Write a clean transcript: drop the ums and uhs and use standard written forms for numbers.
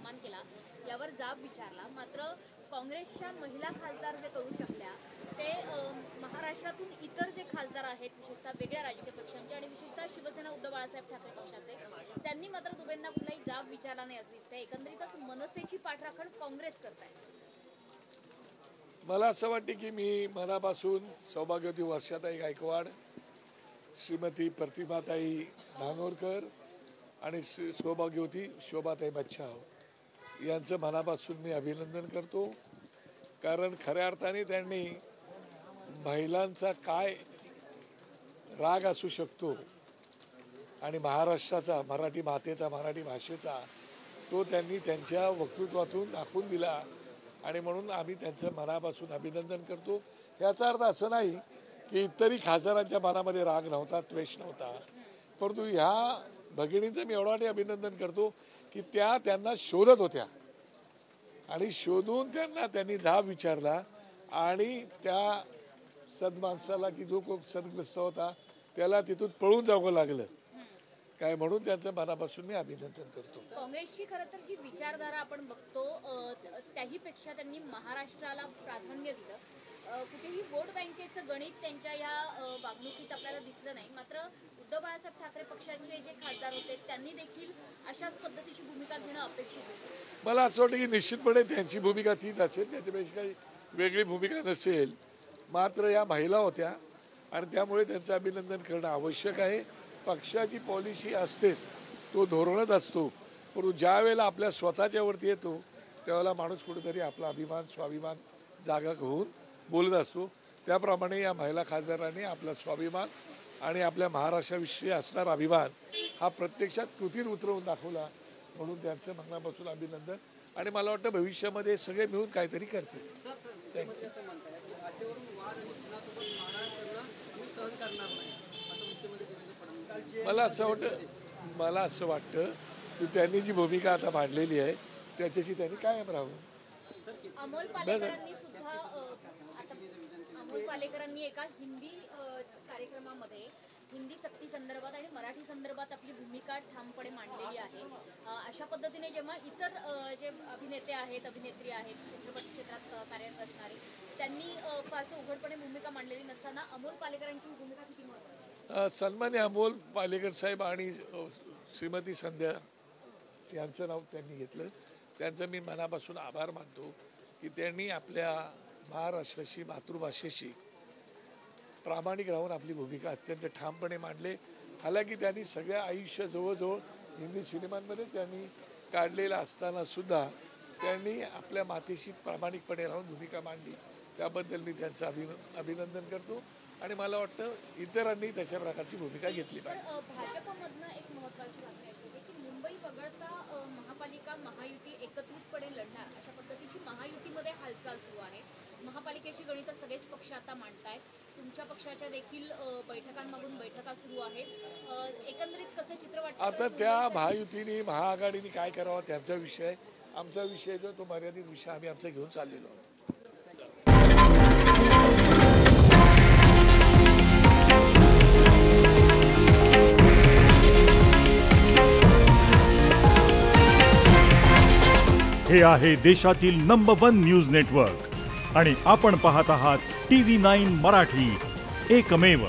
सन्मान केला, यावर जाब विचारला. मात्र काँग्रेसच्या महिला खासदार जे करू शकल्या ते महाराष्ट्रातून इतर जे खासदार आहेत, विशेषतः वेगळ्या राजकीय पक्षांचे आणि विशेषतः शिवसेना उद्धव बाळासाहेब ठाकरे पक्षाचे, त्यांनी मात्र दुबेंना कुठलाही जाब विचारला नाही असं दिसतंय. एकंदरीतच मनसेची पाठराखण काँग्रेस करताय. मला असं वाटते की मी मनापासून सौभाग्यवती वर्षाताई गायकवाड, श्रीमती प्रतिभाताई धानोरकर आणि सौभाग्यवती शोभाताई बच्छाव यांचं मनापासून मी अभिनंदन करतो. कारण खऱ्या अर्थाने त्यांनी महिलांचा काय राग असू शकतो आणि महाराष्ट्राचा, मराठी मातेचा, मराठी भाषेचा तो त्यांनी त्यांच्या वक्तृत्वातून दाखवून दिला आणि म्हणून आम्ही त्यांचं मनापासून अभिनंदन करतो. याचा अर्थ असं नाही की इतरही खासदारांच्या मनामध्ये राग नव्हता, द्वेष नव्हता, परंतु ह्या भगिनींचं मी एवढं अभिनंदन करतो की त्यांना शोधत होत्या आणि शोधून त्यांनी जाब विचारला आणि त्या सद्माणसाला की जो कोण सद्ग्रस्त होता त्याला तिथून पळून जावं लागलं काय, म्हणून त्यांचं मनापासून मी अभिनंदन करतो. काँग्रेसची खरं तर जी विचारधारा आपण बघतो त्याहीपेक्षा त्यांनी महाराष्ट्राला प्राधान्य दिलं. कुठेही वोट बँकेचं गणित त्यांच्या या वागणुकीत आपल्याला दिसलं नाही. मात्र उद्धव बाळासाहेब ठाकरे पक्षाचे जे खासदार होते त्यांनी देखील अशाच पद्धतीची भूमिका घेणं अपेक्षित होतं. मला असं वाटतं की निश्चितपणे त्यांची भूमिका तीच असेल, त्याच्यापेक्षा काही वेगळी भूमिका नसेल. मात्र या महिला होत्या आणि त्यामुळे त्यांचं अभिनंदन करणं आवश्यक आहे. पक्षाची पॉलिसी असतेच, तो धोरणच असतो, परंतु ज्या वेळेला आपल्या स्वतःच्यावरती येतो त्यावेळेला माणूस कुठेतरी आपला अभिमान, स्वाभिमान जागा होऊन बोलत असतो. त्याप्रमाणे या महिला खासदारांनी आपला स्वाभिमान आणि आपल्या महाराष्ट्राविषयी असणारा अभिमान हा प्रत्यक्षात कृतीत उतरवून दाखवला, म्हणून त्यांचं मनापासून अभिनंदन. आणि मला वाटतं भविष्यामध्ये सगळे मिळून काहीतरी करतील. मला असं वाटतं की त्यांनी जी भूमिका आता मांडलेली आहे त्याच्याशी त्यांनी कायम राहावं. अमोल पालेकरांनी एका हिंदी कार्यक्रमामध्ये हिंदी सक्ती संदर्भात आणि मराठी संदर्भात आपली भूमिका ठामपणे मांडलेली आहे. अशा पद्धतीने जेव्हा इतर जे अभिनेते आहेत, अभिनेत्री आहेत, चित्रपट क्षेत्रात कार्यरत असणारे, त्यांनी फारसं उघडपणे भूमिका मांडलेली नसताना अमोल पालेकरांची भूमिका किती महत्त्वाची आहे? सन्मान्य अमोल पालेकर साहेब आणि श्रीमती संध्या यांचं नाव त्यांनी घेतलं. त्यांचं मी मनापासून आभार मानतो की त्यांनी आपल्या महाराष्ट्राशी, मातृभाषेशी प्रामाणिक राहून आपली भूमिका अत्यंत ठामपणे मांडले. हालाकी त्यांनी सगळ्या आयुष्य जवळजवळ हिंदी सिनेमांमध्ये त्यांनी काढलेलं असताना सुद्धा त्यांनी आपल्या मातेशी प्रामाणिकपणे राहून भूमिका मांडली. त्याबद्दल मी त्यांचं अभिनंदन करतो आणि मला वाटतं इतरांनी तशा प्रकारची भूमिका घेतली पाहिजे. भाजपमधनं एक महत्त्वाची बातमी आहे की मुंबई वगळता महापालिका महायुती एकत्रितपणे लढणार अशा पद्धतीची महायुतीमध्ये हालचाल सुरू आहे. महापालिकेची गणितं सगळेच पक्ष आता मांडतायत. तुमच्या पक्षाच्या देखील बैठकांमागून बैठका सुरू आहेत. एकंदरीत कसं चित्र वाटतं? आता त्या महायुतीने, महाआघाडीने काय करावं त्यांचा विषय. आमचा विषय जो तो मर्यादित विषय आम्ही आमचा घेऊन चाललेलो आहोत. हे आहे देशातील नंबर 1 न्यूज नेटवर्क आणि आपण पाहत आहात TV9 मराठी, एकमेव.